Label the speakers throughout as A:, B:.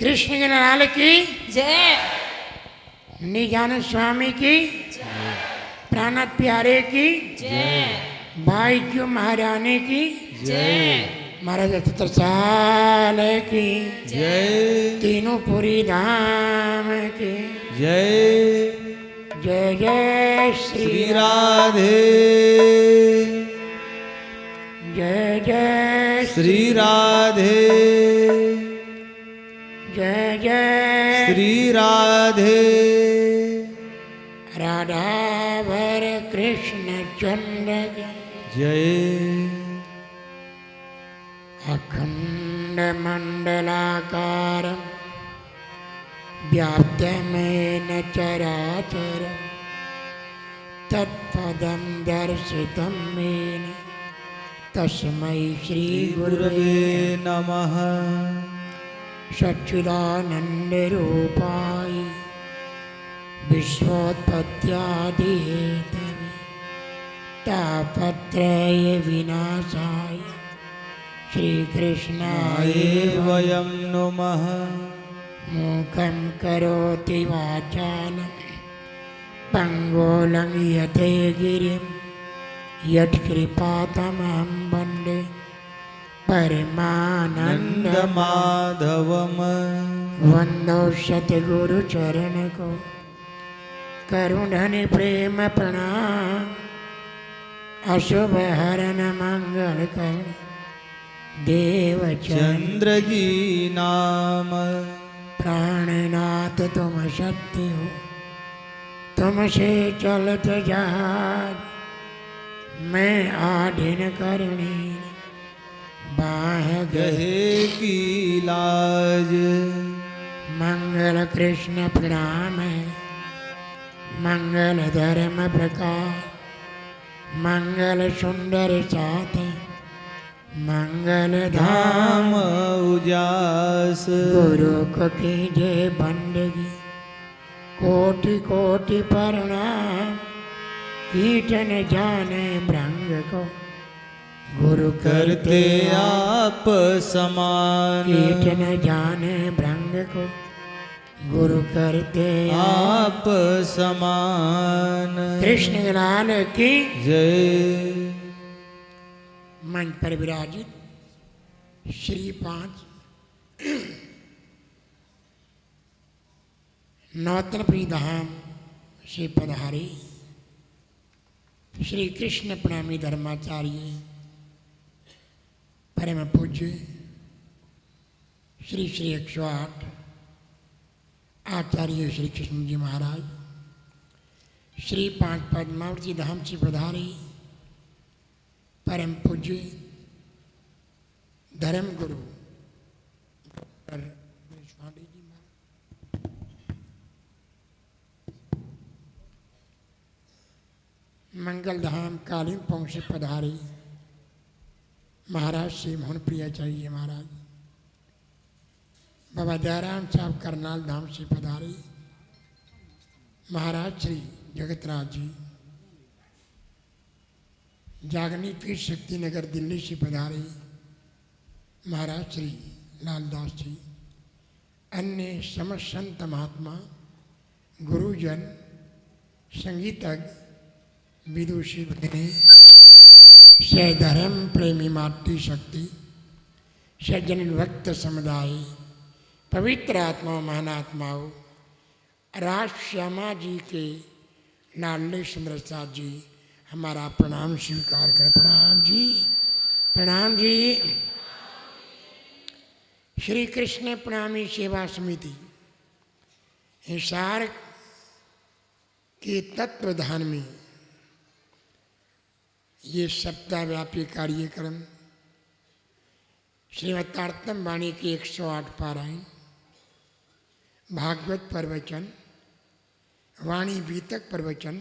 A: कृष्ण के लाल की
B: जय।
A: निजानंद स्वामी की प्राण प्यारे की
B: जय।
A: भाई क्यों महारानी की
B: जय।
A: महाराज छत्रसाल की
C: जय
A: तीनों पुरी धाम की
C: जय
A: जय जय श्री
C: श्री राधे
A: जय जय
C: श्री राधे
A: जय जय
C: श्री राधे
A: राधा वर कृष्ण चंद्र
C: जय
A: अखंड मंडलाकारं व्याप्तमेन चराचरं तत्पदं दर्शितं मेन तस्मै श्री गुरुवे
C: गुरवे नमः
A: सच्चिदानंद रूपाय विश्वोत्पत्त्यादिहेतवे तापत्रय विनाशाय श्री कृष्णाय
C: वयं नुमः
A: मूकं करोति वाचालं पंगोलं यते गिरिं यत्कृपातमहं वन्दे परमानंद
C: माधवम
A: वंदो सतगुरुचरण को करुणनि प्रेम प्रणाम अशुभ हरण मंगल कर्ण देवचंद्र
C: चंद्र जी नाम
A: प्राणनाथ तुम सत्य हो तुमसे चलत जहाज मैं आधीन करनी बाह गए
C: गहे की लाज
A: मंगल कृष्ण प्रणाम है मंगल धर्म प्रकाश मंगल सुंदर साथ मंगल धाम
C: धाम उजास
A: गुरु को कीजिए बंदगी कोटि कोटि प्रणाम कीर्तन जाने भ्रंग को गुरु
C: करते आप समान
A: कीर्तन जाने भ्रंग को गुरु करते
C: आप समान
A: कृष्ण लाल की
C: जय
A: मंच पर विराजित श्री 5 नौतनपुरी धाम से पधारे श्री कृष्ण प्रणामी धर्माचार्य परम पूज्य श्री श्री 108 आचार्य श्री कृष्ण जी महाराज श्री 5 पद्मावती धाम से पधारे परम पूज्य धर्म गुरु डॉक्टर पांडे जी महाराज मंगल धाम कालिम्पोंग से पधारे महाराज श्री मोहन प्रियाचार्य महाराज बाबा दयाराम साहब करनाल धाम से पधारे महाराज श्री जगतराज जी जागनी पीठ शक्ति नगर दिल्ली से पधारे महाराज श्री लालदास जी अन्य समस्त संत महात्मा गुरुजन संगीतज्ञ विदुषी भगिनी धर्म प्रेमी मातृ शक्ति सज्जन भक्त समुदाय पवित्र आत्माओं महानात्माओं राज श्यामा जी के लाडले सुंदर साथ जी हमारा प्रणाम स्वीकार करें। प्रणाम जी प्रणाम जी। श्री कृष्ण प्रणामी सेवा समिति हिसार के तत्वधान में ये सप्ताहव्यापी कार्यक्रम श्रीमद्भागवतम वाणी की 108 पारायण भागवत प्रवचन वाणी बीतक प्रवचन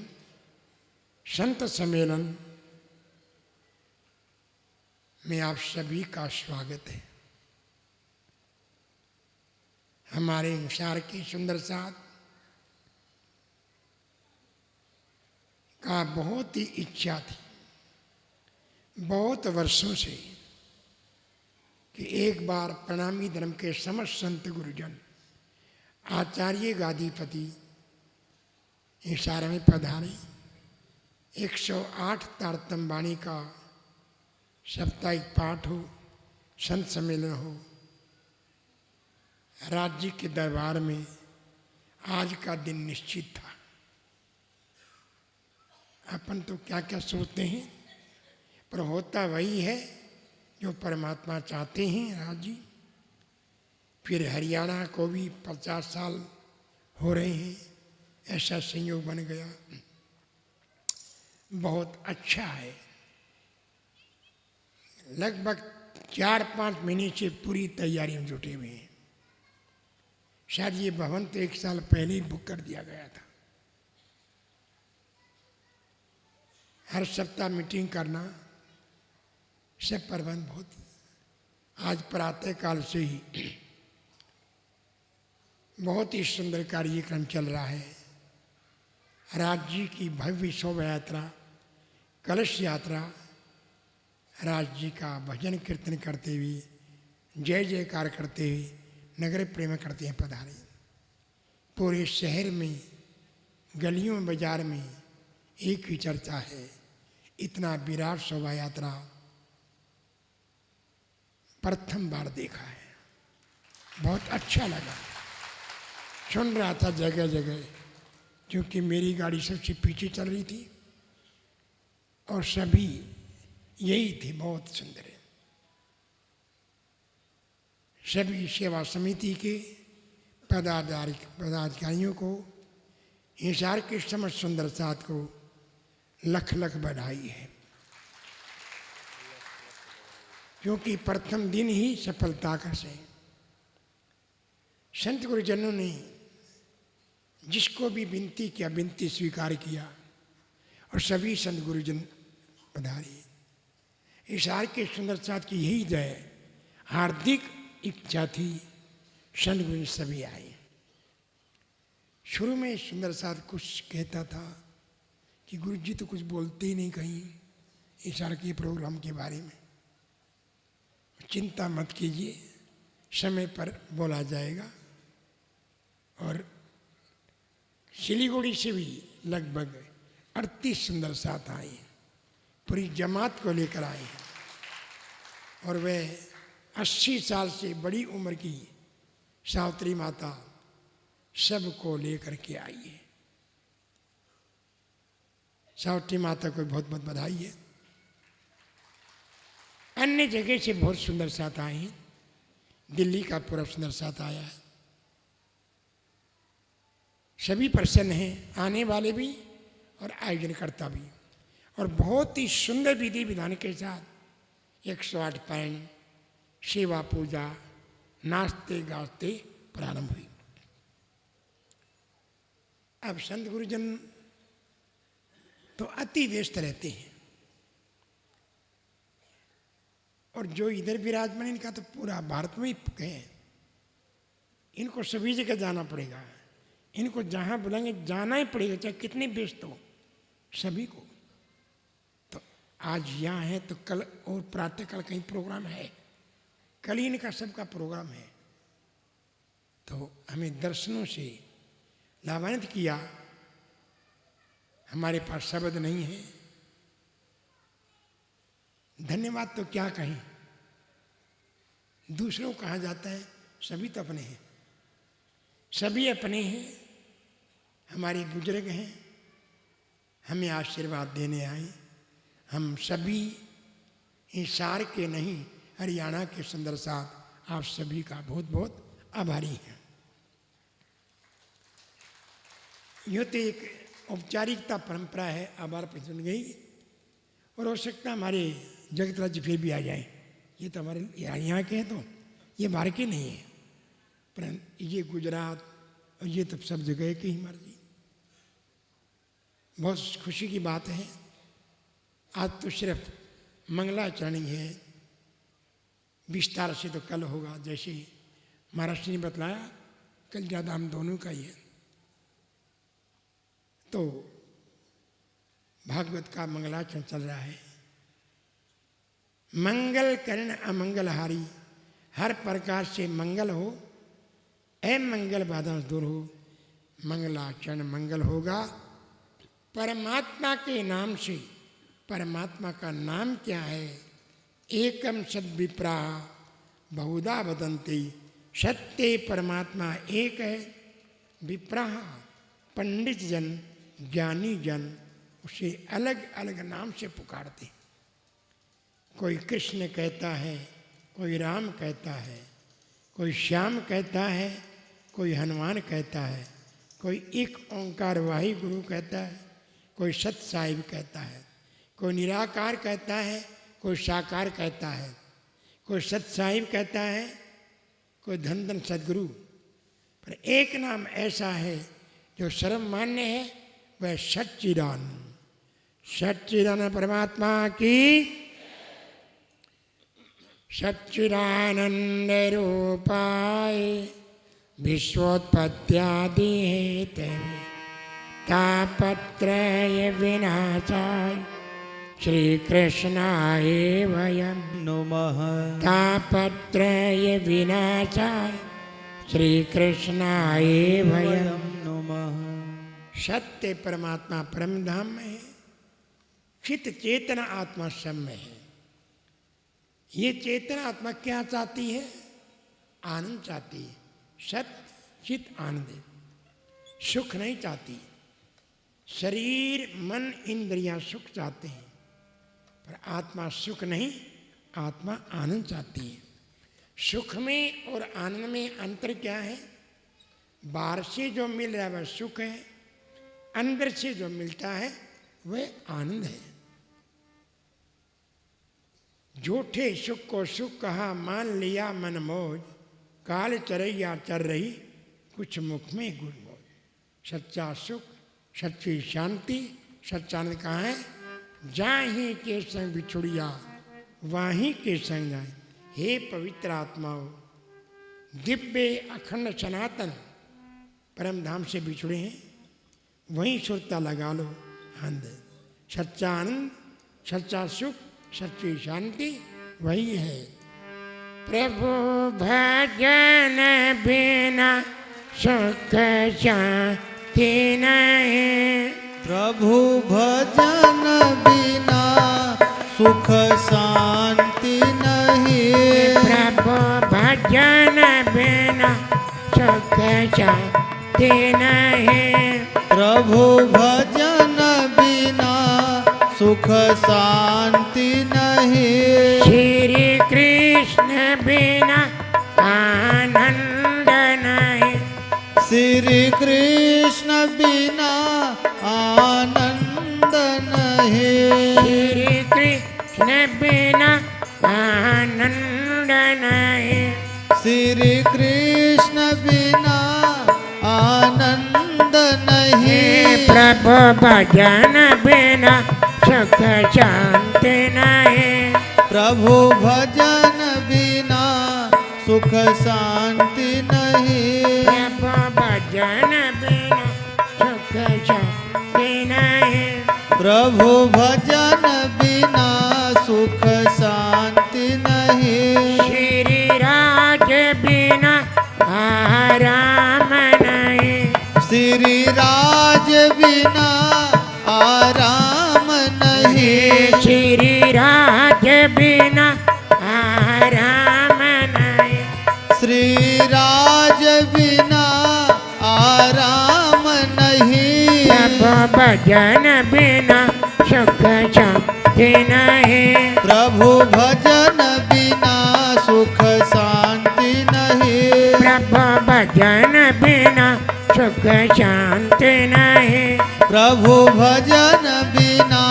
A: संत सम्मेलन में आप सभी का स्वागत है। हमारे हिसार की सुंदर साथ का बहुत ही इच्छा थी बहुत वर्षों से कि एक बार प्रणामी धर्म के समस्त संत गुरुजन आचार्य गादीपति इशारे में पधारे। 108 तारतम वाणी का साप्ताहिक पाठ हो, संत सम्मेलन हो। राज्य के दरबार में आज का दिन निश्चित था। अपन तो क्या क्या सोचते हैं, पर होता वही है जो परमात्मा चाहते हैं। राज्य फिर हरियाणा को भी 50 साल हो रहे हैं, ऐसा संयोग बन गया। बहुत अच्छा है। लगभग 4-5 महीने से पूरी तैयारी में जुटे हुए हैं। शायद ये भवन तो 1 साल पहले ही बुक कर दिया गया था। हर सप्ताह मीटिंग करना, सब प्रबंध बहुत। आज प्रातः काल से ही बहुत ही सुंदर कार्यक्रम चल रहा है। राज्य की भव्य शोभा यात्रा, कलश यात्रा, राज्य का भजन कीर्तन करते हुए, जय जयकार करते हुए नगर प्रेम करते हैं पधारे। पूरे शहर में, गलियों में, बाजार में एक ही चर्चा है, इतना विराट शोभा यात्रा प्रथम बार देखा है। बहुत अच्छा लगा। सुन रहा था जगह जगह, क्योंकि मेरी गाड़ी सबसे पीछे चल रही थी और सभी यही थे। बहुत सुंदर है। सभी सेवा समिति के पदाधिकारियों को, हिसार के समस्त सुंदर साथ को लख लख बधाई है, क्योंकि प्रथम दिन ही सफलता का से संत गुरुजनों ने जिसको भी विनती किया, विनती स्वीकार किया और सभी संत गुरुजन पधारे। हिसार के सुंदर साथ की यही जय हार्दिक इच्छा थी, संत गुरु सभी आए। शुरू में सुंदर साथ कुछ कहता था कि गुरु जी तो कुछ बोलते ही नहीं कहीं हिसार के प्रोग्राम के बारे में। चिंता मत कीजिए, समय पर बोला जाएगा। और सिलीगुड़ी से भी लगभग 38 सुंदर साथ आए हैं, पूरी जमात को लेकर आए हैं। और वे 80 साल से बड़ी उम्र की सावित्री माता सबको लेकर के आई है। सावित्री माता को बहुत बहुत बधाई है। अन्य जगह से बहुत सुंदर साथ आए हैं। दिल्ली का पूरा सुंदर साथ आया है। सभी प्रसन्न हैं, आने वाले भी और आयोजनकर्ता भी। और बहुत ही सुंदर विधि विधान के साथ 108 पैन सेवा पूजा नाचते गाते प्रारंभ हुई। अब संत गुरुजन तो अति व्यस्त रहते हैं, और जो इधर विराजमान, इनका तो पूरा भारत में ही है। इनको सभी जगह जाना पड़ेगा। इनको जहाँ बुलाएंगे जाना ही पड़ेगा, चाहे कितने व्यस्त हो सभी को। तो आज यहाँ है तो कल और प्रातः कल कहीं प्रोग्राम है, कल ही इनका सबका प्रोग्राम है। तो हमें दर्शनों से लाभान्वित किया। हमारे पास शब्द नहीं है, धन्यवाद तो क्या कहें। दूसरों को कहा जाता है, सभी तो अपने हैं, सभी अपने हैं, हमारे बुजुर्ग हैं, हमें आशीर्वाद देने आए। हम सभी हिसार के नहीं, हरियाणा के सुंदर साथ आप सभी का बहुत बहुत आभारी हैं। यह तो एक औपचारिकता परंपरा है, आभार प्रकट गई। और हो सकता हमारे जगत राज्य फिर भी आ जाए। ये तो हमारे यहाँ के हैं, तो ये बाहर के नहीं है, पर ये गुजरात और ये तो सब जगह की ही मर्जी। बहुत खुशी की बात है। आज तो सिर्फ मंगलाचरण ही है, विस्तार से तो कल होगा। जैसे महाराज ने बतलाया, कल ज़्यादा हम दोनों का ही है। तो भागवत का मंगलाचरण चल रहा है। मंगल करण अमंगलहारी, हर प्रकार से मंगल हो अमंगल बाधा दूर हो, मंगलाचरण मंगल होगा। परमात्मा के नाम से, परमात्मा का नाम क्या है? एकम सद विप्रा बहुधा वदन्ति, सत्य परमात्मा एक है। विप्रा पंडित जन, ज्ञानी जन उसे अलग अलग नाम से पुकारते। कोई कृष्ण कहता है, कोई राम कहता है, कोई श्याम कहता है, कोई हनुमान कहता है, कोई एक ओंकार वाही गुरु कहता है, कोई सत साहिब कहता है, कोई निराकार कहता है, कोई साकार कहता है, कोई सत साहिब कहता है, कोई धन धन सदगुरु। पर एक नाम ऐसा है जो सर्वमान्य है, वह सच्चिदानंद। सच्चिदानंद परमात्मा की। सच्चिदानंद रूपाय विश्वोत्पत्त्यादि हेतवे तापत्रय विनाशाय श्री कृष्णाय वयं
C: नमः।
A: तापत्रय विनाशाय श्री कृष्णाय वयं
C: नमः।
A: सत्य परमात्मा परम धाम में है, चित चेतना आत्मा सब में है। ये चेतना आत्मा क्या चाहती है? आनंद चाहती है। सत्य चित आनंद, सुख नहीं चाहती। शरीर मन इंद्रियां सुख चाहते हैं, पर आत्मा सुख नहीं, आत्मा आनंद चाहती है। सुख में और आनंद में अंतर क्या है? बाहर से जो मिल रहा है वह सुख है, अंदर से जो मिलता है वह आनंद है। झूठे सुख को सुख कहा, मान लिया मन मौज, काल चरैया चर रही कुछ मुख में गुलमोज। सच्चा सुख, सच्ची शांति, सच्चा आनंद कहाँ है? जाहि के संग बिछुड़िया वाही के संग जाए। हे पवित्र आत्माओं, दिव्य अखंड सनातन परम धाम से बिछुड़े हैं, वहीं सुरता लगा लो। आनंद, सच्चा आनंद, सच्चा सुख, सच्ची शांति वही है। प्रभु भजन बिना सुख शांति नहीं।
C: प्रभु भजन बिना सुख शांति नहीं।
A: प्रभु भजन बिना सुख शांति नहीं।
C: प्रभु भजन बिना सुख शांति नहीं।
A: श्री कृष्ण बिना आनंद नहीं।
C: श्री कृष्ण बिना आनंद नहीं।
A: श्री कृष्ण बिना आनंद नहीं।
C: श्री कृष्ण बिना आनंद नहीं।
A: प्रभु भजन बिना सुख शांति नहीं।
C: प्रभु भजन बिना सुख शांति नहीं।
A: प्रभु भजन बिना सुख शांति नहीं।
C: प्रभु भजन बिना सुख शांति नहीं।
A: श्री राज बिना आराम नहीं।
C: श्री राज बिना आराम नहीं।
A: श्री राज बिना आराम नहीं।
C: श्री राज बिना आराम नहीं।
A: प्रभु भजन बिना सुख शांति नहीं।
C: प्रभु भजन बिना सुख शांति नहीं।
A: प्रभु भजन बिना सुख शांति नहीं।
C: प्रभु भजन बिना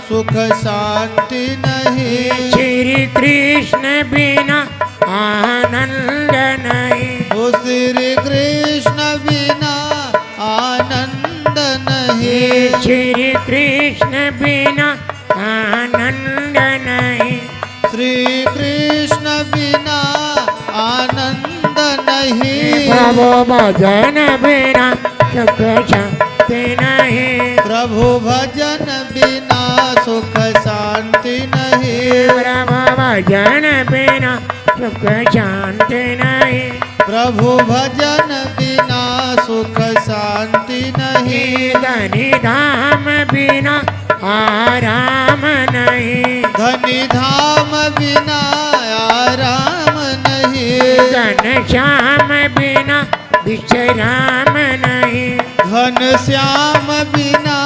C: सुख शांति नहीं।
A: श्री कृष्ण बिना आनंद नहीं।
C: ओ श्री कृष्ण बिना आनंद नहीं।
A: श्री कृष्ण बिना आनंद नहीं।
C: श्री कृष्ण बिना आनंद नहीं।
A: प्रभु भजन बिना सुख शांति नहीं।
C: प्रभु भजन बिना सुख शांति नहीं।
A: प्रभु भजन बिना सुख शांति नहीं।
C: प्रभु भजन बिना सुख शांति नहीं।
A: धनी धाम बिना आराम नहीं।
C: धनी धाम बिना आराम नहीं।
A: घनश्याम बिना विश्राम नहीं।
C: घन श्याम बिना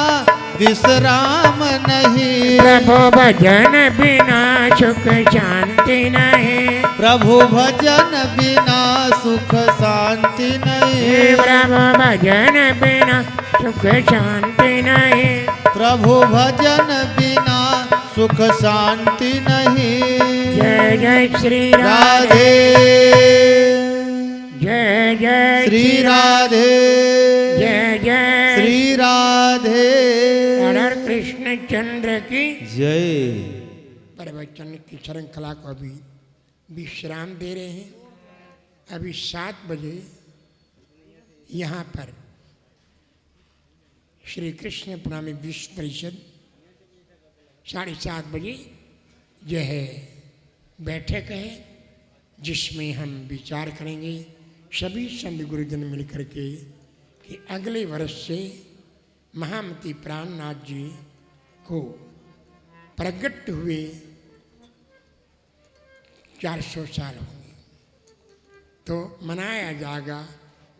C: विश्राम नहीं।
A: प्रभु भजन बिना सुख शांति नहीं।
C: प्रभु भजन बिना सुख शांति नहीं।
A: प्रभु भजन बिना सुख शांति नहीं।
C: प्रभु भजन बिना सुख शांति नहीं।
A: जय जय श्री
C: राधे
A: जय जय
C: श्री राधे
A: जय जय
C: श्री राधे
A: अनर कृष्ण चंद्र की
C: जय।
A: प्रवचन की श्रृंखला को अभी विश्राम दे रहे हैं। अभी 7 बजे यहाँ पर श्री कृष्ण प्रणामी विश्व परिषद 7:30 बजे यह बैठक है जिसमें हम विचार करेंगे सभी संत गुरुजन मिलकर के कि अगले वर्ष से महामती प्राणनाथ जी को प्रकट हुए 400 साल होंगे तो मनाया जाएगा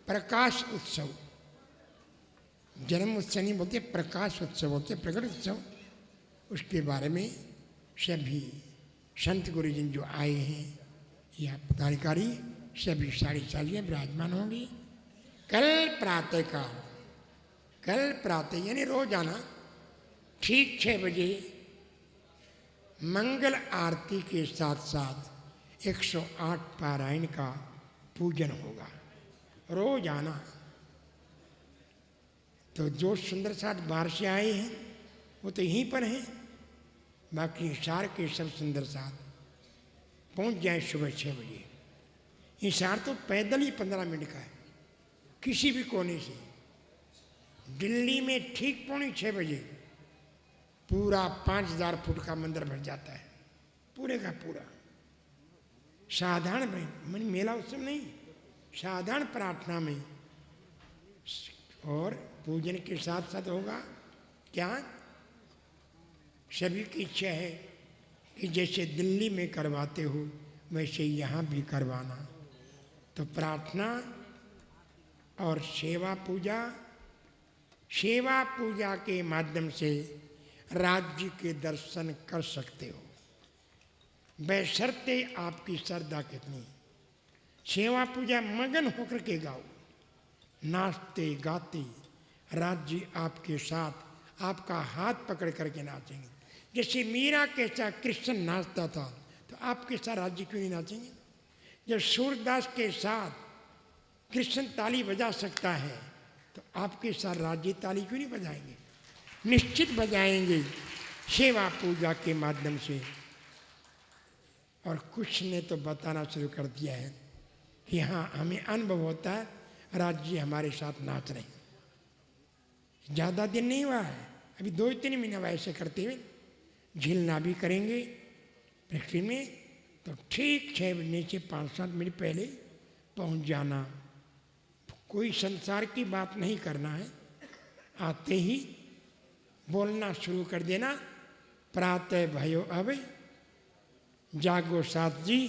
A: प्रकाश उत्सव। जन्म उत्सव नहीं बोलते, प्रकाश उत्सव बोलते, प्रकट उत्सव। उसके बारे में सभी संत गुरुजन जो आए हैं या पदाधिकारी सभी 4:30 विराजमान होंगे। कल प्रातः यानी रोजाना ठीक 6 बजे मंगल आरती के साथ साथ 108 पारायण का पूजन होगा रोजाना। तो जो सुंदर साथ बाहर से आए हैं वो तो यहीं पर हैं, बाकी हिसार के सब सुंदर साथ पहुंच जाए सुबह 6 बजे। हिसार तो पैदल ही 15 मिनट का है किसी भी कोने से। दिल्ली में ठीक 5:45 बजे पूरा 5000 फुट का मंदिर भर जाता है, पूरे का पूरा। साधारण मेला उत्सव नहीं, साधारण प्रार्थना में और पूजन के साथ साथ होगा क्या। सभी की इच्छा है कि जैसे दिल्ली में करवाते हो वैसे यहाँ भी करवाना। तो प्रार्थना और सेवा पूजा के माध्यम से राज्य के दर्शन कर सकते हो, बशर्ते आपकी श्रद्धा कितनी। सेवा पूजा मगन होकर के गाओ, नाचते गाते राज्य आपके साथ आपका हाथ पकड़ करके नाचेंगे। जैसे मीरा के साथ कृष्ण नाचता था तो आपके साथ राज्य क्यों नहीं नाचेंगे। जब सूरदास के साथ कृष्ण ताली बजा सकता है तो आपके साथ राज्य ताली क्यों नहीं बजाएंगे। निश्चित बजाएंगे सेवा पूजा के माध्यम से। और कुछ ने तो बताना शुरू कर दिया है कि हाँ हमें अनुभव होता है राज्य हमारे साथ नाच रहे हैं। ज़्यादा दिन नहीं हुआ है, अभी 2-3 महीने हुआ ऐसे करते हुए। झीलना भी करेंगे पृथ्वी में तो ठीक 6 बजने से 5-7 मिनट पहले पहुंच जाना। कोई संसार की बात नहीं करना है, आते ही बोलना शुरू कर देना। प्रातः भयो अब जागो साथ जी,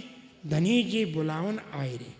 A: धनी जी बुलावन आए रे।